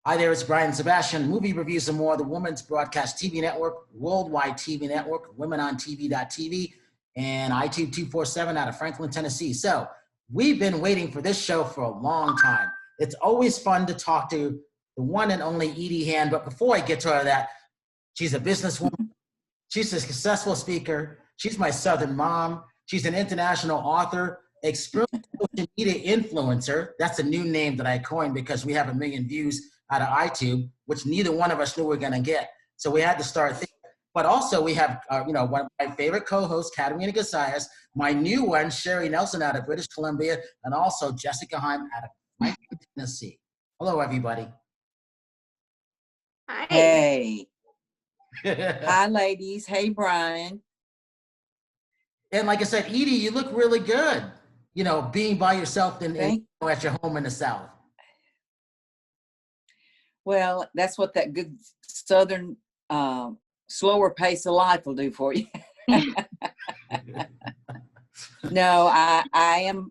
Hi there, it's Brian Sebastian, Movie Reviews and More, the Women's Broadcast TV Network, Worldwide TV Network, WomenOnTV.tv, and iTube 247 out of Franklin, Tennessee. So we've been waiting for this show for a long time. It's always fun to talk to the one and only Edie Hand, but before I get to her that, she's a businesswoman, she's a successful speaker, she's my Southern mom, she's an international author, experienced social media influencer. That's a new name that I coined because we have 1 million views out of iTunes, which neither one of us knew we were going to get. So we had to start thinking. But also we have, one of my favorite co-hosts, Katerina Cozias, my new one, Sherry Nelson out of British Columbia, and also Jessica Heim out of Tennessee. Hello, everybody. Hi. Hey. Hi, ladies. Hey, Brian. And like I said, Edie, you look really good, being by yourself at your home in the South. Well, that's what that good Southern slower pace of life will do for you. No, I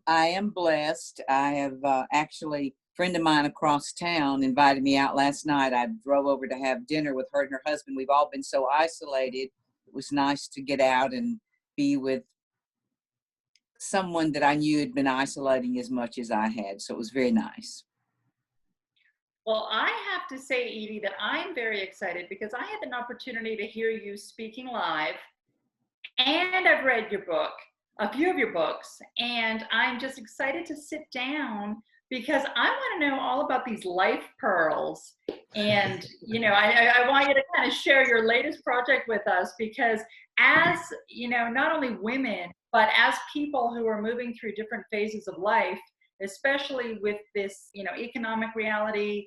am blessed. I have actually, a friend of mine across town invited me out last night. I drove over to have dinner with her and her husband. We've all been so isolated. It was nice to get out and be with someone that I knew had been isolating as much as I had. So it was very nice. Well, I have to say, Edie, that I'm very excited because I had an opportunity to hear you speaking live, and I've read your book, a few of your books, and I'm just excited to sit down because I want to know all about these life pearls. And, I want you to kind of share your latest project with us because as, not only women, but as people who are moving through different phases of life, especially with this, economic reality,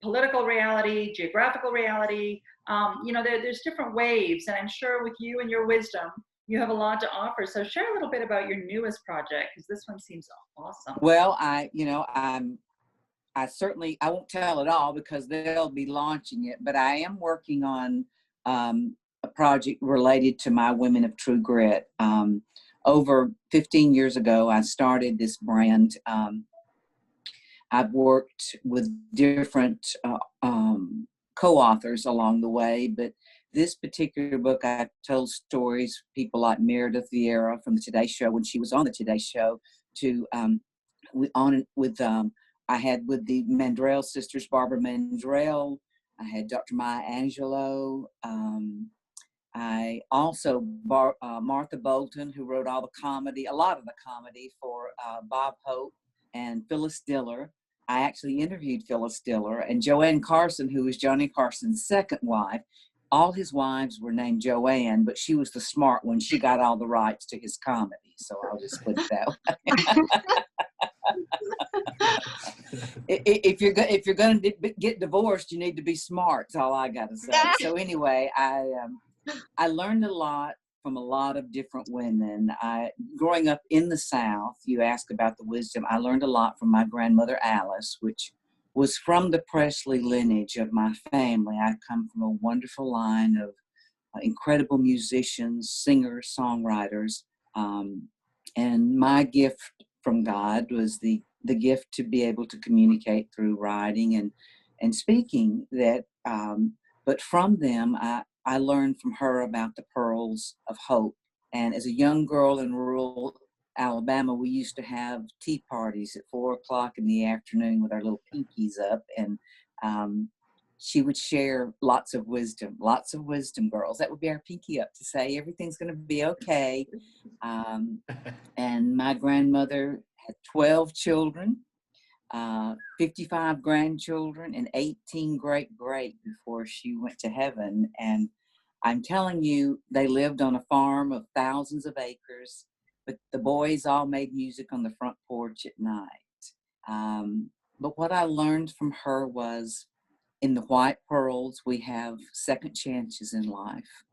political reality, geographical reality, there's different waves. And I'm sure with you and your wisdom, you have a lot to offer. So share a little bit about your newest project, because this one seems awesome. Well, I won't tell it all because they'll be launching it, but I am working on a project related to my Women of True Grit. Over 15 years ago, I started this brand. I've worked with different co-authors along the way, but this particular book, I've told stories, people like Meredith Vieira from the Today Show when she was on the Today Show, to I had with the Mandrell sisters, Barbara Mandrell. I had Dr. Maya Angelou. I also, Martha Bolton, who wrote a lot of the comedy for Bob Hope and Phyllis Diller. I actually interviewed Phyllis Diller, and Joanne Carson, who was Johnny Carson's second wife. All his wives were named Joanne, but she was the smart one. She got all the rights to his comedy, so I'll just put it that way. If you're going to get divorced, you need to be smart. That's all I got to say. So anyway, I learned a lot from a lot of different women. Growing up in the South, you ask about the wisdom. I learned a lot from my grandmother Alice, which was from the Presley lineage of my family. I come from a wonderful line of incredible musicians, singers, songwriters. And my gift from God was the gift to be able to communicate through writing and speaking. But from them, I learned from her about the pearls of hope. And as a young girl in rural Alabama, we used to have tea parties at 4 o'clock in the afternoon with our little pinkies up. And she would share lots of wisdom, girls. That would be our pinky up to say everything's going to be okay. And my grandmother had 12 children, 55 grandchildren, and 18 great before she went to heaven. And I'm telling you, they lived on a farm of thousands of acres, but the boys all made music on the front porch at night. But what I learned from her was, in the white pearls, we have second chances in life.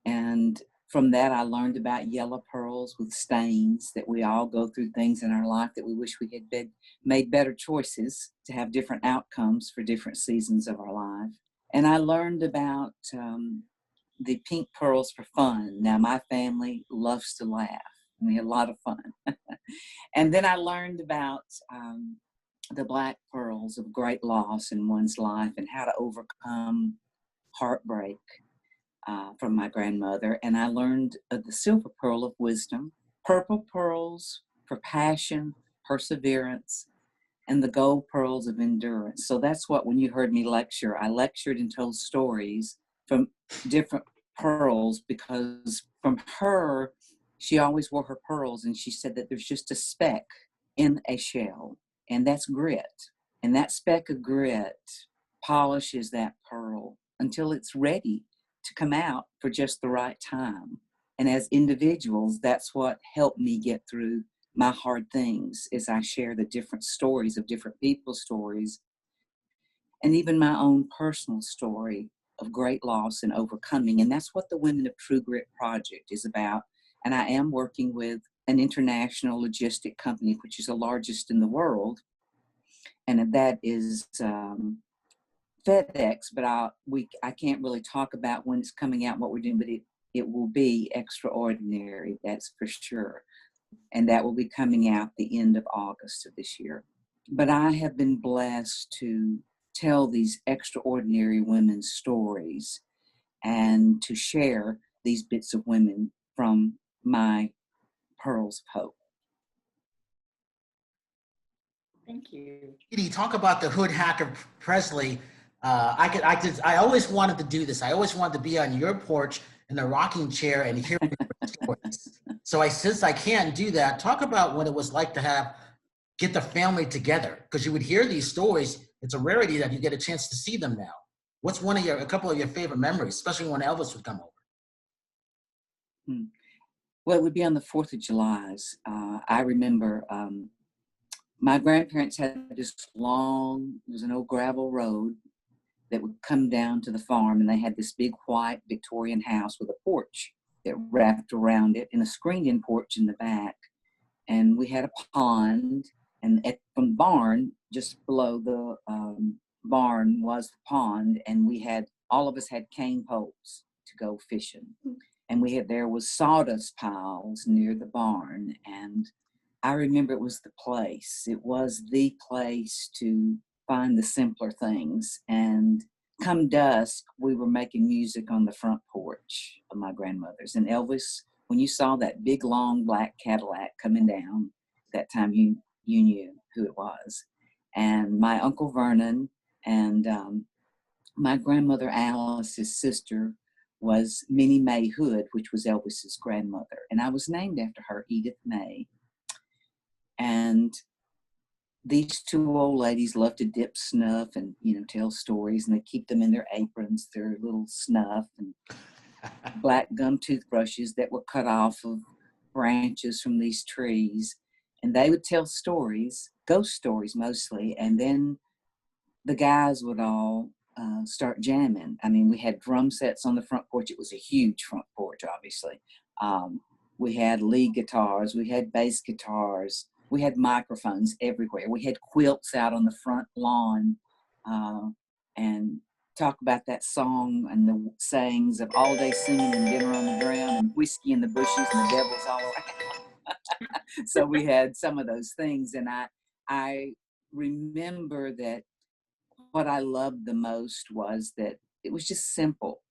And from that, I learned about yellow pearls with stains, that we all go through things in our life that we wish we had made better choices to have different outcomes for different seasons of our life. And I learned about the pink pearls for fun. Now, my family loves to laugh. We had a lot of fun. And then I learned about the black pearls of great loss in one's life and how to overcome heartbreak from my grandmother. And I learned of the silver pearl of wisdom, purple pearls for passion, perseverance, and the gold pearls of endurance. So that's what, when you heard me lecture, I lectured and told stories from different pearls, because from her, she always wore her pearls, and she said that there's just a speck in a shell, and that's grit. And that speck of grit polishes that pearl until it's ready to come out for just the right time. And as individuals, that's what helped me get through my hard things, is I share the different stories of different people's stories, and even my own personal story of great loss and overcoming. And that's what the Women of True Grit Project is about. And I am working with an international logistic company, which is the largest in the world, and that is FedEx. But I can't really talk about when it's coming out, what we're doing, but it will be extraordinary, that's for sure. And that will be coming out the end of August of this year. But I have been blessed to tell these extraordinary women's stories and to share these bits of women from my pearls of hope. Thank you. Edie, talk about the hood hacker Presley. I always wanted to do this. I always wanted to be on your porch in a rocking chair and hear your stories. So since I can't do that, talk about what it was like to get the family together, because you would hear these stories. It's a rarity that you get a chance to see them now. What's a couple of your favorite memories, especially when Elvis would come over? Well, it would be on the 4th of July. I remember my grandparents had this it was an old gravel road that would come down to the farm, and they had this big white Victorian house with a porch that wrapped around it and a screened-in porch in the back. And we had a pond, and from the barn, just below the barn was the pond, and all of us had cane poles to go fishing. And there was sawdust piles near the barn, and I remember it was the place to find the simpler things. And come dusk, we were making music on the front porch of my grandmother's. And Elvis, when you saw that big, long, black Cadillac coming down, that time you knew who it was. And my Uncle Vernon and my grandmother Alice's sister was Minnie Mae Hood, which was Elvis's grandmother. And I was named after her, Edith May. And these two old ladies loved to dip snuff and, tell stories, and they keep them in their aprons, their little snuff and black gum toothbrushes that were cut off of branches from these trees. And they would tell stories, ghost stories mostly, and then the guys would all start jamming. I mean, we had drum sets on the front porch. It was a huge front porch, obviously. We had lead guitars, we had bass guitars, we had microphones everywhere. We had quilts out on the front lawn, and talk about that song and the sayings of all day singing and dinner on the ground and whiskey in the bushes and the devil's all around. So we had some of those things. And I remember that what I loved the most was that it was just simple.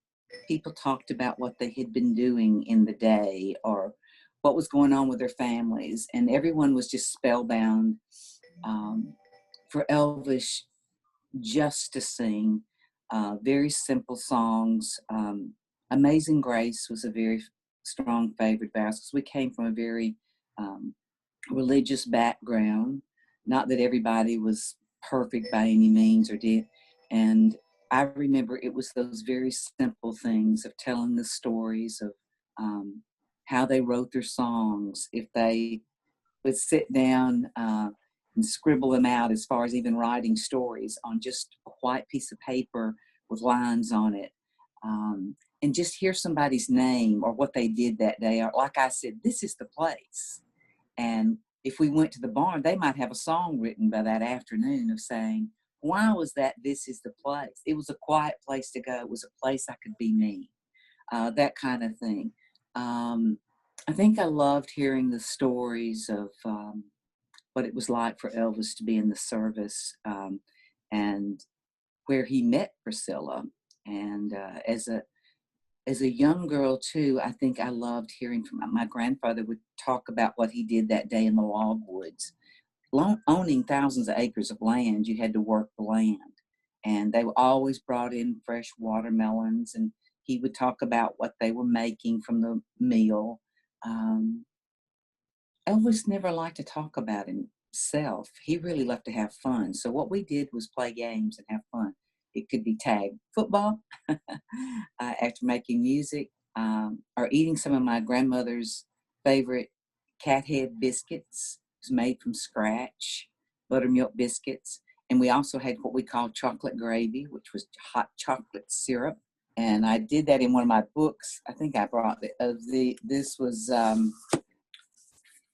People talked about what they had been doing in the day or what was going on with their families, and everyone was just spellbound for Elvis just to sing very simple songs. Amazing Grace was a very strong favorite of ours because we came from a very religious background. Not that everybody was perfect by any means or did. And I remember it was those very simple things of telling the stories of how they wrote their songs. If they would sit down and scribble them out, as far as even writing stories on just a white piece of paper with lines on it, and just hear somebody's name or what they did that day. Or like I said, this is the place. And if we went to the barn, they might have a song written by that afternoon of saying, why was that this is the place? It was a quiet place to go. It was a place I could be me, that kind of thing. I think I loved hearing the stories of what it was like for Elvis to be in the service, and where he met Priscilla. And as a young girl too, I think I loved hearing from my grandfather would talk about what he did that day in the logwoods. Owning thousands of acres of land, you had to work the land. And they always brought in fresh watermelons, and he would talk about what they were making from the meal. Elvis never liked to talk about himself. He really loved to have fun. So what we did was play games and have fun. It could be tag football after making music, or eating some of my grandmother's favorite cat head biscuits. It was made from scratch, buttermilk biscuits. And we also had what we called chocolate gravy, which was hot chocolate syrup. And I did that in one of my books. I think I brought this was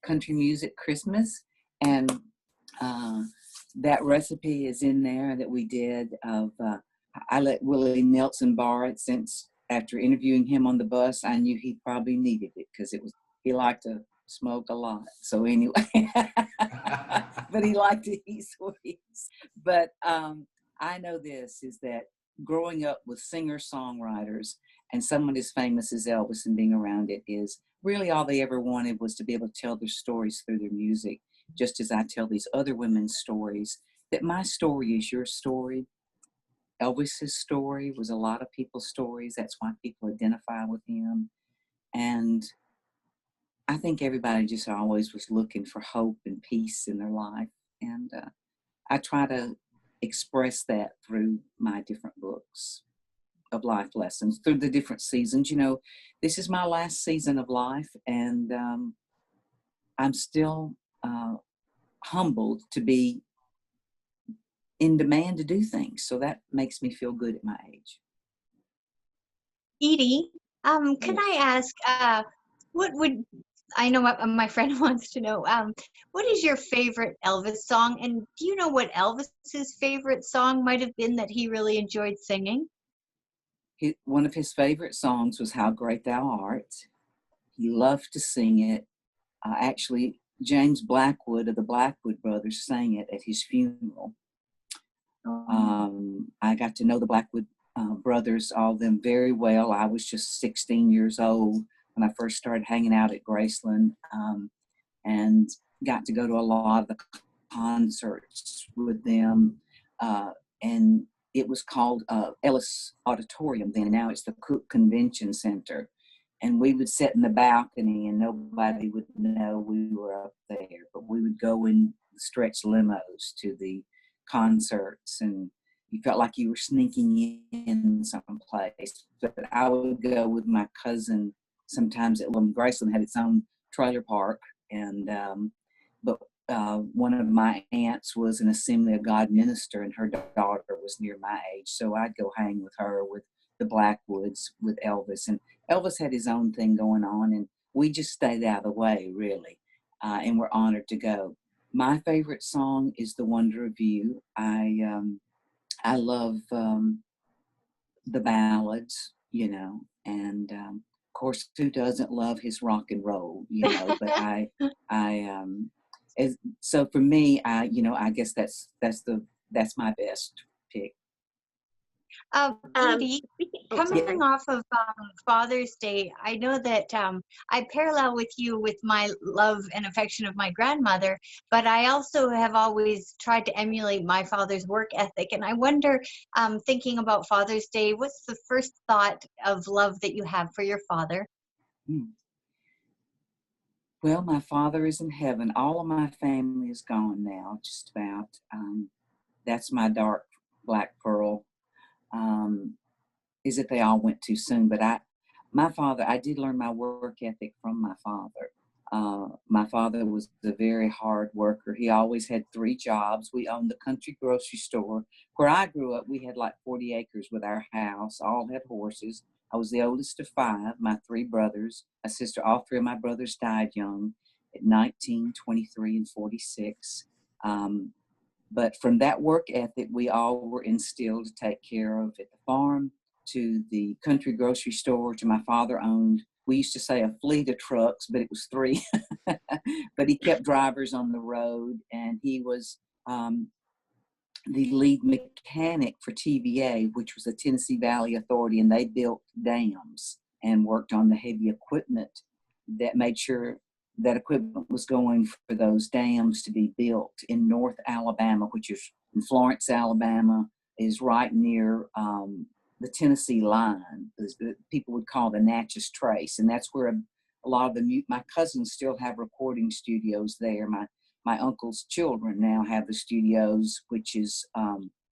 Country Music Christmas. And that recipe is in there that we did of, I let Willie Nelson borrow it, since after interviewing him on the bus, I knew he probably needed it because he liked to smoke a lot. So anyway, but he liked to eat sweets. But I know this is that growing up with singer-songwriters and someone as famous as Elvis and being around it is really all they ever wanted was to be able to tell their stories through their music, just as I tell these other women's stories, that my story is your story. Elvis's story was a lot of people's stories. That's why people identify with him. And I think everybody just always was looking for hope and peace in their life. And I try to express that through my different books of life lessons, through the different seasons. You know, this is my last season of life, and I'm still humbled to be in demand to do things. So that makes me feel good at my age. Edie, can I ask, what would, I know my friend wants to know, what is your favorite Elvis song? And do you know what Elvis's favorite song might have been that he really enjoyed singing? One of his favorite songs was How Great Thou Art. He loved to sing it. Actually, James Blackwood of the Blackwood Brothers sang it at his funeral. I got to know the Blackwood brothers, all of them, very well. I was just 16 years old when I first started hanging out at Graceland, and got to go to a lot of the concerts with them. And it was called Ellis Auditorium then. Now it's the Cook Convention Center. And we would sit in the balcony and nobody would know we were up there. But we would go in stretch limos to the concerts, and you felt like you were sneaking in someplace. But I would go with my cousin sometimes. Graceland had its own trailer park, and but one of my aunts was an Assembly of God minister, and her daughter was near my age, so I'd go hang with her, with the Blackwoods, with Elvis. And Elvis had his own thing going on, and we just stayed out of the way, really, and we're honored to go. My favorite song is The Wonder of You. I love the ballads, you know, and of course, who doesn't love his rock and roll, you know? But so for me, I guess that's my best pick. Edie, coming off of Father's Day, I know that I parallel with you with my love and affection of my grandmother, but I also have always tried to emulate my father's work ethic. And I wonder, thinking about Father's Day, what's the first thought of love that you have for your father? Well, my father is in heaven. All of my family is gone now, just about. That's my dark black pearl. Is that they all went too soon. But I did learn my work ethic from my father. My father was a very hard worker. He always had 3 jobs. We owned the country grocery store. Where I grew up, we had like 40 acres with our house, all had horses. I was the oldest of 5, my 3 brothers, a sister. All 3 of my brothers died young at 19, 23, and 46. But from that work ethic, we all were instilled to take care of at the farm, to the country grocery store, to my father owned we used to say a fleet of trucks, but it was 3. But he kept drivers on the road, and he was the lead mechanic for TVA, which was the Tennessee Valley Authority, and they built dams and worked on the heavy equipment that made sure that equipment was going for those dams to be built in North Alabama, which is in Florence, Alabama, is right near the Tennessee line. People would call the Natchez Trace, and that's where a lot of my cousins still have recording studios there. My uncle's children now have the studios, which is,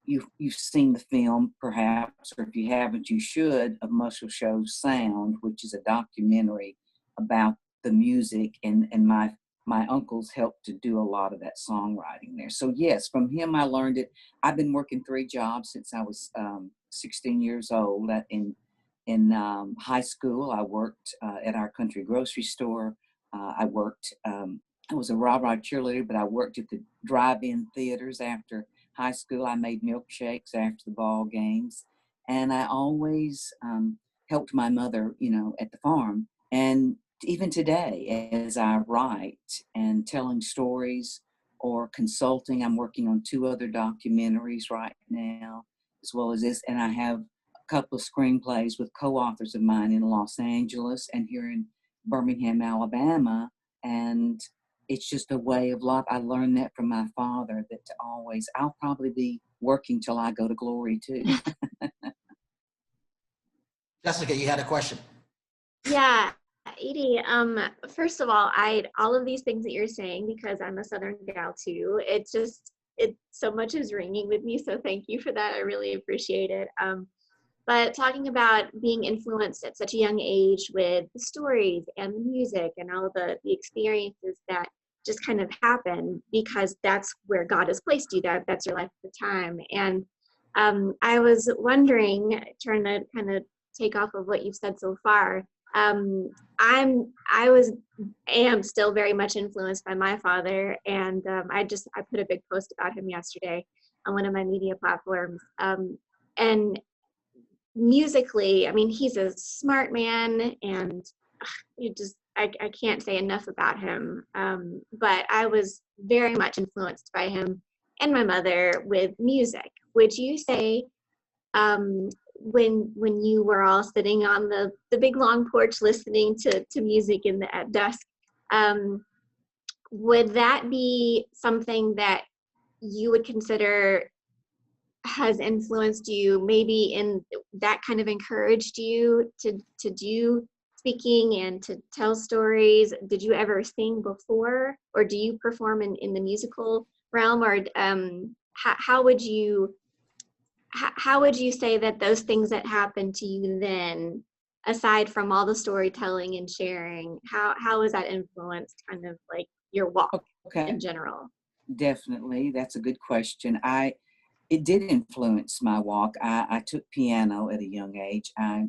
you've seen the film perhaps, or if you haven't, you should, of Muscle Shoals Sound, which is a documentary about the music, and my uncles helped to do a lot of that songwriting there. So yes, from him I learned it. I've been working 3 jobs since I was 16 years old. In high school, I worked at our country grocery store. I was a rah-rah cheerleader, but I worked at the drive-in theaters after high school. I made milkshakes after the ball games. And I always helped my mother, at the farm. And even today, as I write and telling stories or consulting, I'm working on 2 other documentaries right now, as well as this. And I have a couple of screenplays with co-authors of mine in Los Angeles and here in Birmingham, Alabama. And it's just a way of life. I learned that from my father, that I'll probably be working till I go to glory too. Jessica, you had a question. Yeah, Edie, first of all, all of these things that you're saying, because I'm a Southern gal too, it so much is ringing with me. So thank you for that. I really appreciate it. But talking about being influenced at such a young age with the stories and the music and all the experiences that just kind of happen because that's where God has placed you, that's your life at the time. And I was wondering, trying to kind of take off of what you've said so far, I am still very much influenced by my father, and I put a big post about him yesterday on one of my media platforms, and musically, I mean, he's a smart man, and I can't say enough about him. But I was very much influenced by him and my mother with music. Would you say, when you were all sitting on the big long porch listening to music at dusk, would that be something that you would consider has influenced you, maybe in that kind of encouraged you to do speaking and to tell stories? Did you ever sing before, or do you perform in the musical realm, or how would you say that those things that happened to you then, aside from all the storytelling and sharing, how has that influenced kind of like your walk in general? Definitely, that's a good question. It did influence my walk. I took piano at a young age. I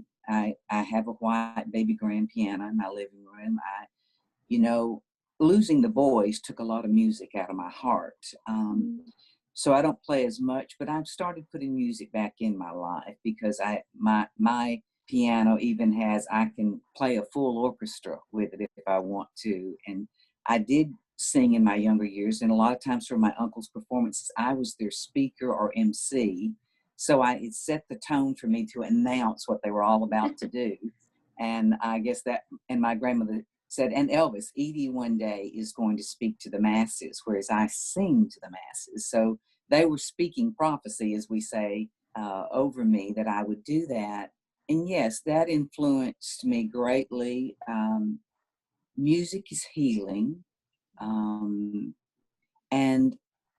have a white baby grand piano in my living room. Losing the boys took a lot of music out of my heart. So I don't play as much, but I've started putting music back in my life because my piano even I can play a full orchestra with it if I want to. And I did sing in my younger years, and a lot of times for my uncle's performances, I was their speaker or MC. So it set the tone for me to announce what they were all about to do. And I guess and my grandmother said, and Elvis, Edie one day is going to speak to the masses, whereas I sing to the masses. So they were speaking prophecy, as we say, over me, that I would do that. And yes, that influenced me greatly. Music is healing. And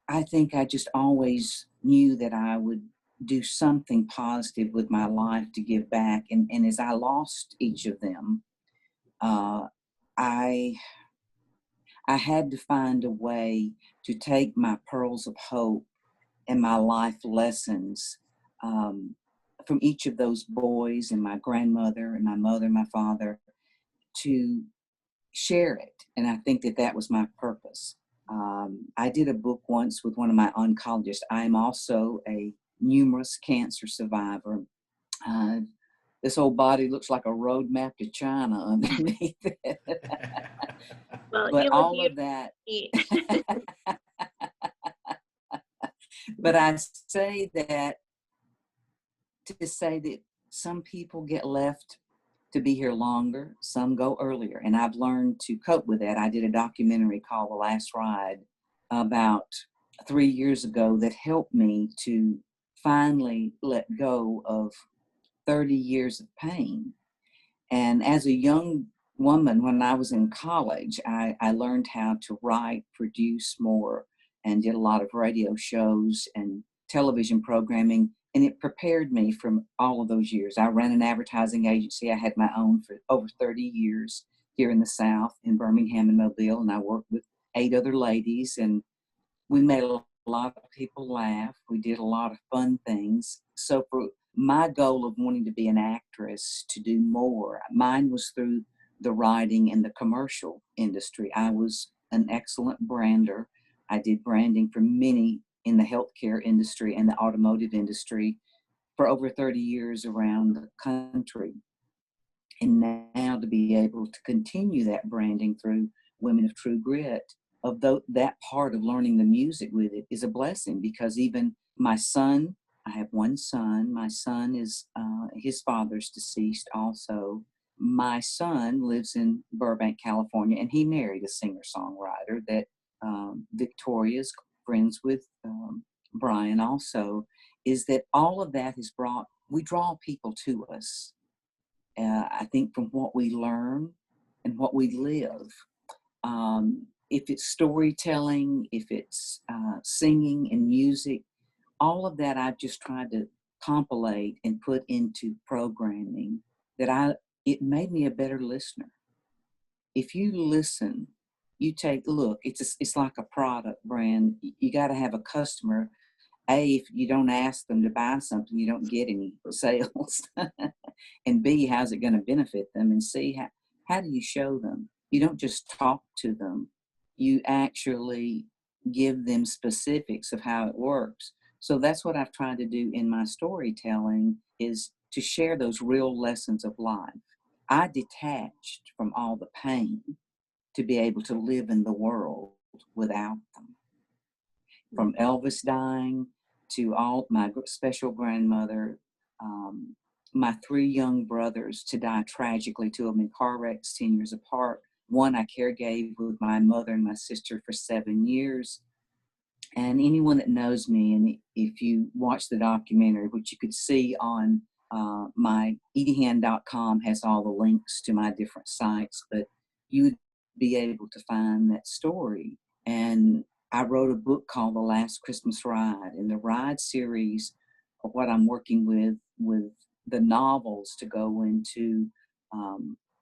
I think I just always knew that I would do something positive with my life to give back. And as I lost each of them, I had to find a way to take my pearls of hope and my life lessons from each of those boys and my grandmother and my mother and my father to share it. And I think that was my purpose. I did a book once with one of my oncologists. I'm also a numerous cancer survivor. The this whole body looks like a road map to China underneath it. Well, But you all look of that, beautiful. but I say that to say that some people get left to be here longer, some go earlier, and I've learned to cope with that. I did a documentary called The Last Ride about 3 years ago that helped me to finally let go of 30 years of pain. And as a young woman, when I was in college, I learned how to write, produce more, and did a lot of radio shows and television programming. And it prepared me from all of those years. I ran an advertising agency. I had my own for over 30 years here in the South, in Birmingham and Mobile. And I worked with 8 other ladies, and we made a lot of people laugh. We did a lot of fun things. So for my goal of wanting to be an actress, to do more, mine was through the writing and the commercial industry. I was an excellent brander. I did branding for many in the healthcare industry and the automotive industry for over 30 years around the country. And now to be able to continue that branding through Women of True Grit, of that part of learning the music with it is a blessing, because even my son, I have one son, my son is, his father's deceased also. My son lives in Burbank, California, and he married a singer-songwriter that Victoria's friends with Brian also, is that all of that has we draw people to us. I think from what we learn and what we live. If it's storytelling, if it's singing and music, all of that I've just tried to compilate and put into programming it made me a better listener. If you listen, you look, it's like a product brand. You got to have a customer. A, if you don't ask them to buy something, you don't get any sales. And B, how's it going to benefit them? And C, how do you show them? You don't just talk to them. You actually give them specifics of how it works. So that's what I've tried to do in my storytelling, is to share those real lessons of life. I detached from all the pain to be able to live in the world without them. From Elvis dying to all my special grandmother, my 3 young brothers to die tragically, 2 of them in car wrecks 10 years apart. One I caregave with my mother and my sister for 7 years. And anyone that knows me, and if you watch the documentary, which you could see on my ediehand.com, has all the links to my different sites, but you'd be able to find that story. And I wrote a book called The Last Christmas Ride, and the ride series of what I'm working with the novels to go into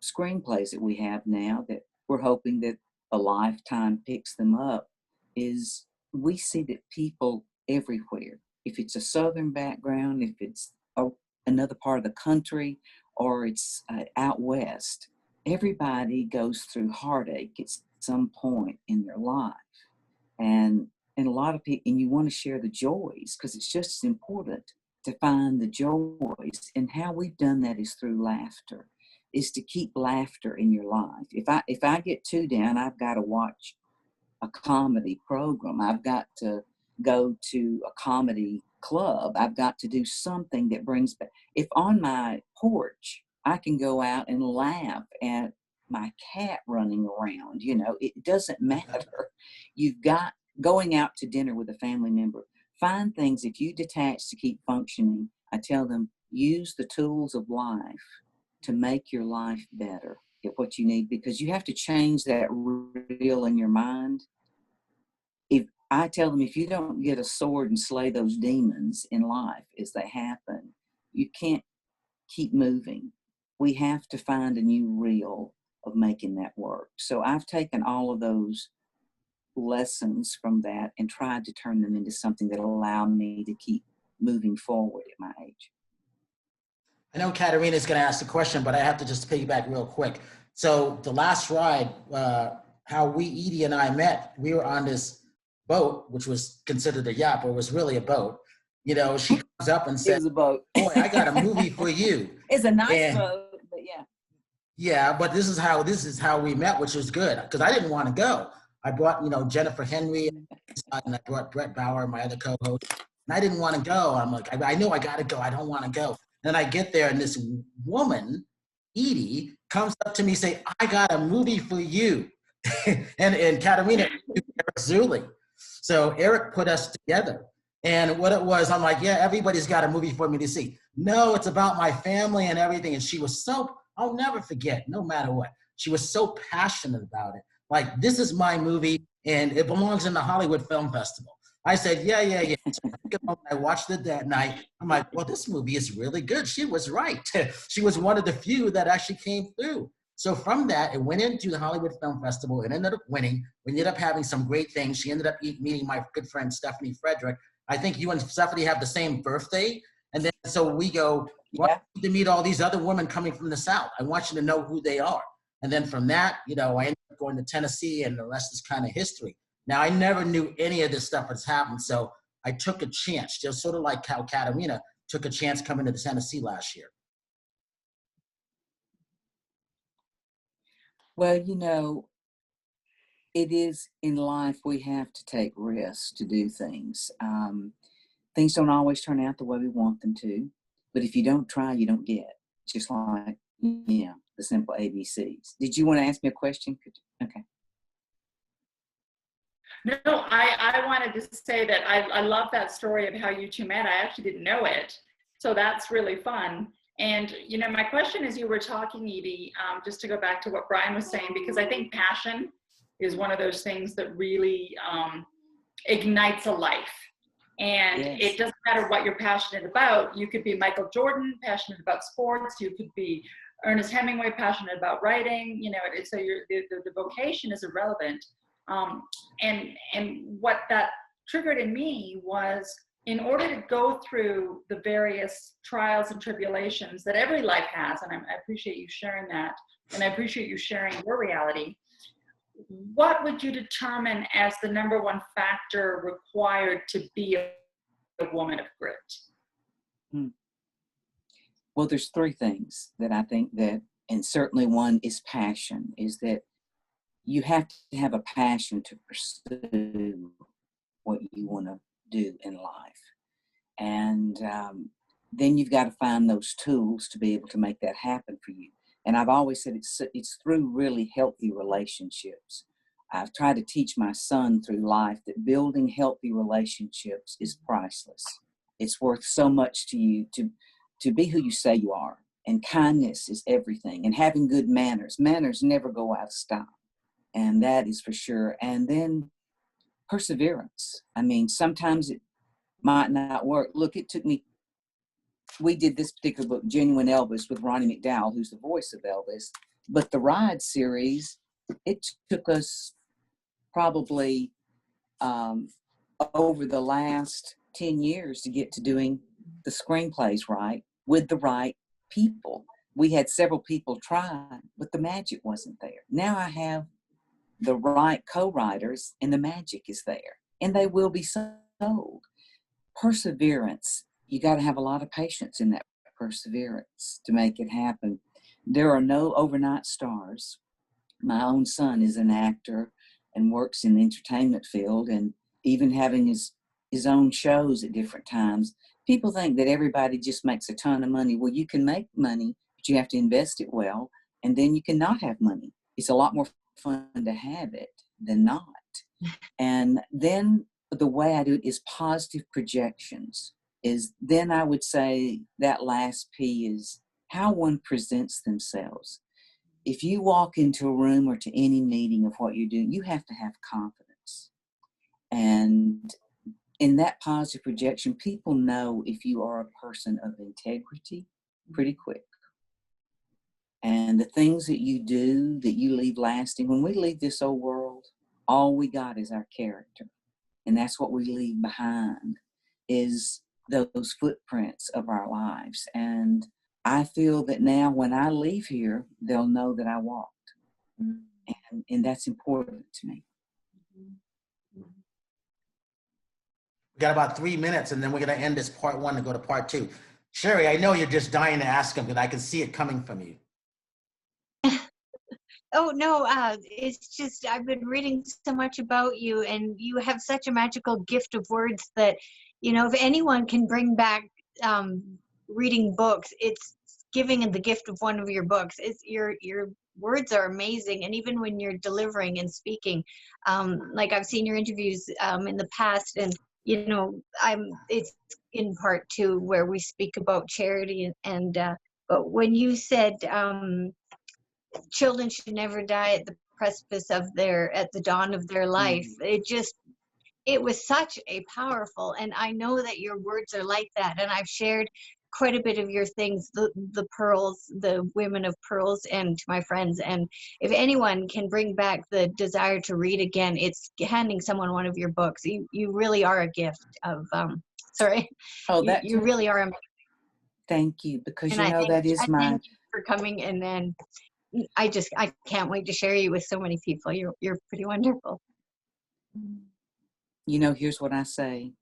screenplays that we have now, that we're hoping that a Lifetime picks them up, is we see that people everywhere, if it's a Southern background, if it's another part of the country, or it's out West, everybody goes through heartache at some point in their life. And a lot of people, and you want to share the joys, because it's just as important to find the joys. And how we've done that is through laughter, is to keep laughter in your life. If I get too down, I've got to watch a comedy program. I've got to go to a comedy club. I've got to do something that brings back. If on my porch, I can go out and laugh at my cat running around, it doesn't matter. You've got going out to dinner with a family member. Find things, if you detach to keep functioning, I tell them, use the tools of life to make your life better at what you need, because you have to change that reel in your mind. If I tell them, if you don't get a sword and slay those demons in life as they happen, you can't keep moving. We have to find a new reel of making that work. So I've taken all of those lessons from that and tried to turn them into something that allow me to keep moving forward at my age. I know Katerina's going to ask the question, but I have to just piggyback real quick. So The Last Ride, how Edie and I met, we were on this boat, which was considered a yacht, but was really a boat. She comes up and says, "It was a boat. Boy, I got a movie for you." It's a nice And boat, but yeah. yeah, but this is how we met, which was good because I didn't want to go. I brought, Jennifer Henry, and I brought Brett Bauer, my other co-host, and I didn't want to go. I'm like, I know I got to go. I don't want to go. Then I get there, and this woman, Edie, comes up to me, say, "I got a movie for you," and Katerina, Eric Zuley. So Eric put us together. And what it was, I'm like, yeah, everybody's got a movie for me to see. No, it's about my family and everything. And she was so, I'll never forget, no matter what. She was so passionate about it. Like, this is my movie, and it belongs in the Hollywood Film Festival. I said, yeah. So I watched it that night. I'm like, well, this movie is really good. She was right. She was one of the few that actually came through. So from that, it went into the Hollywood Film Festival. It ended up winning. We ended up having some great things. She ended up meeting my good friend, Stephanie Frederick. I think you and Stephanie have the same birthday. And then so we go, well, I need to meet all these other women coming from the South. I want you to know who they are. And then from that, I ended up going to Tennessee, and the rest is kind of history. Now, I never knew any of this stuff has happened. So I took a chance, just sort of like how Katerina took a chance coming to Tennessee last year. Well, it is in life, we have to take risks to do things. Things don't always turn out the way we want them to, but if you don't try, you don't get. Just like, the simple ABCs. Did you want to ask me a question? Okay. No, I wanted to say that I love that story of how you two met. I actually didn't know it. So that's really fun. And, my question as you were talking, Edie, just to go back to what Brian was saying, because I think passion is one of those things that really ignites a life. And It doesn't matter what you're passionate about. You could be Michael Jordan, passionate about sports. You could be Ernest Hemingway, passionate about writing. So the vocation is irrelevant. And what that triggered in me was, in order to go through the various trials and tribulations that every life has, and I appreciate you sharing that, and I appreciate you sharing your reality, what would you determine as the number one factor required to be a woman of grit? Well, there's three things that I think that, and certainly one is passion, is that you have to have a passion to pursue what you want to do in life. And then you've got to find those tools to be able to make that happen for you. And I've always said it's through really healthy relationships. I've tried to teach my son through life that building healthy relationships is priceless. It's worth so much to you to be who you say you are. And kindness is everything. And having good manners. Manners never go out of style. And that is for sure. And then perseverance. I mean, sometimes it might not work. Look, we did this particular book, Genuine Elvis, with Ronnie McDowell, who's the voice of Elvis. But the Ride series, it took us probably over the last 10 years to get to doing the screenplays right, with the right people. We had several people try, but the magic wasn't there. Now I have the right co-writers, and the magic is there, and they will be sold. Perseverance. You got to have a lot of patience in that perseverance to make it happen. There are no overnight stars. My own son is an actor and works in the entertainment field, and even having his own shows at different times. People think that everybody just makes a ton of money. Well, you can make money, but you have to invest it well, and then you cannot have money. It's a lot more fun to have it than not. And then the way I do it is positive projections. Then I would say that last P is how one presents themselves. If you walk into a room or to any meeting of what you're doing, you have to have confidence. And in that positive projection, people know if you are a person of integrity pretty quick. And the things that you do, that you leave lasting, when we leave this old world, all we got is our character. And that's what we leave behind, is those footprints of our lives. And I feel that now when I leave here, they'll know that I walked. And that's important to me. We got about 3 minutes, and then we're going to end this part one and go to part two. Sherry, I know you're just dying to ask him, because I can see it coming from you. Oh no, it's just I've been reading so much about you, and you have such a magical gift of words that, you know, if anyone can bring back reading books, it's giving the gift of one of your books. It's your words are amazing, and even when you're delivering and speaking, like I've seen your interviews in the past, and you know, it's in part two where we speak about charity, and but when you said children should never die at the precipice of at the dawn of their life, it was such a powerful, and I know that your words are like that, and I've shared quite a bit of your things, the pearls, the women of pearls, and to my friends. And if anyone can bring back the desire to read again, it's handing someone one of your books. You really are a gift of sorry. Oh, you really are amazing. Thank you, because And you know that is my. thank you for coming, and then I can't wait to share you with so many people. You're pretty wonderful. You know, here's what I say,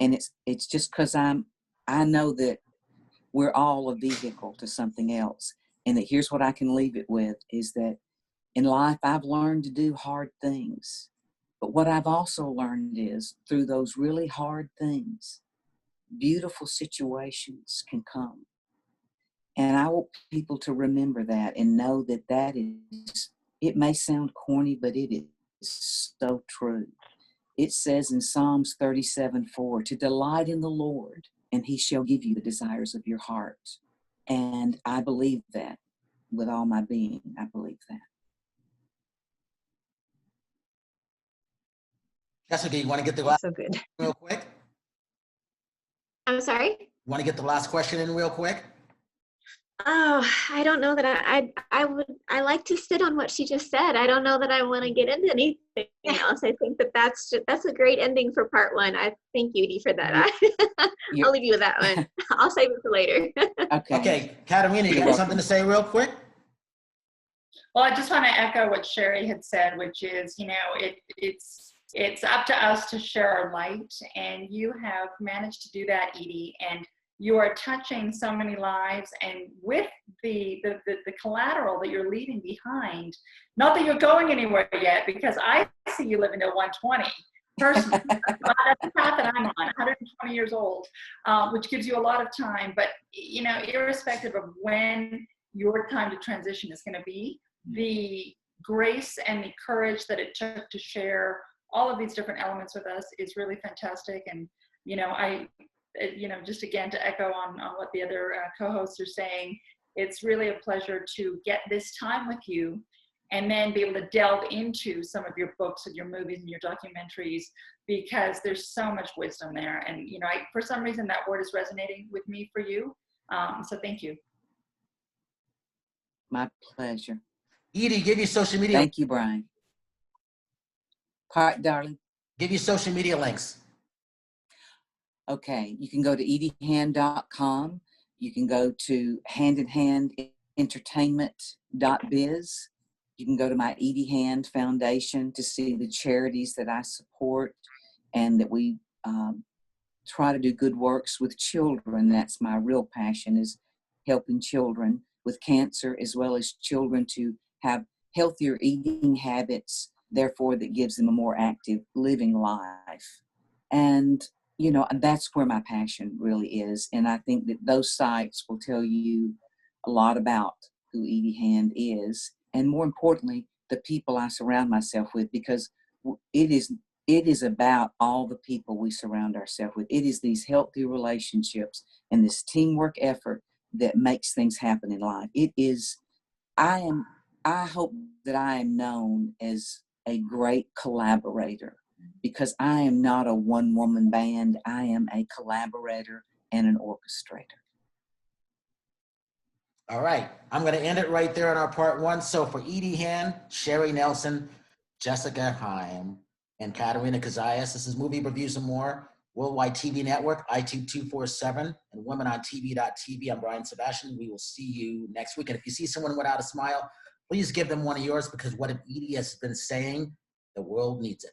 and it's just because I know that we're all a vehicle to something else, and that here's what I can leave it with is that in life I've learned to do hard things, but what I've also learned is through those really hard things, beautiful situations can come. And I want people to remember that and know that it may sound corny, but it is so true. It says in Psalms 37:4, to delight in the Lord, and he shall give you the desires of your heart. And I believe that with all my being. I believe that. Jessica, you want to get the last So good. real quick? I'm sorry? You want to get the last question in real quick? Oh, I don't know that I like to sit on what she just said. I don't know that I want to get into anything else. I think that's a great ending for part one. I thank you, Edie, for that. I'll leave you with that one. I'll save it for later. Okay, Katerina, you got something to say real quick? Well, I just want to echo what Sherry had said, which is, you know, it's up to us to share our light, and you have managed to do that, Edie, and you are touching so many lives, and with the collateral that you're leaving behind, not that you're going anywhere yet, because I see you living till 120. Personally, that's the path that I'm on, 120 years old, which gives you a lot of time. But, you know, irrespective of when your time to transition is going to be, the grace and the courage that it took to share all of these different elements with us is really fantastic. And, you know, just again, to echo on what the other co-hosts are saying, it's really a pleasure to get this time with you and then be able to delve into some of your books and your movies and your documentaries, because there's so much wisdom there. And, you know, for some reason that word is resonating with me for you. So thank you. My pleasure. Edie, give your social media. Thank you, Brian. Part, darling. Give your social media links. Okay, you can go to ediehand.com. You can go to handinhandentertainment.biz. You can go to my Edie Hand Foundation to see the charities that I support, and that we try to do good works with children. That's my real passion, is helping children with cancer, as well as children to have healthier eating habits, therefore that gives them a more active living life. And you know, and that's where my passion really is. And I think that those sites will tell you a lot about who Edie Hand is, and more importantly, the people I surround myself with, because it is about all the people we surround ourselves with. It is these healthy relationships and this teamwork effort that makes things happen in life. I hope that I am known as a great collaborator, because I am not a one-woman band. I am a collaborator and an orchestrator. All right, I'm going to end it right there on our part one. So for Edie Hand, Sherry Nelson, Jessica Heim, and Katerina Cozias, this is Movie Reviews and More, Worldwide TV Network, iTunes 247, and WomenOnTV.tv. I'm Brian Sebastian. We will see you next week. And if you see someone without a smile, please give them one of yours, because what Edie has been saying, the world needs it.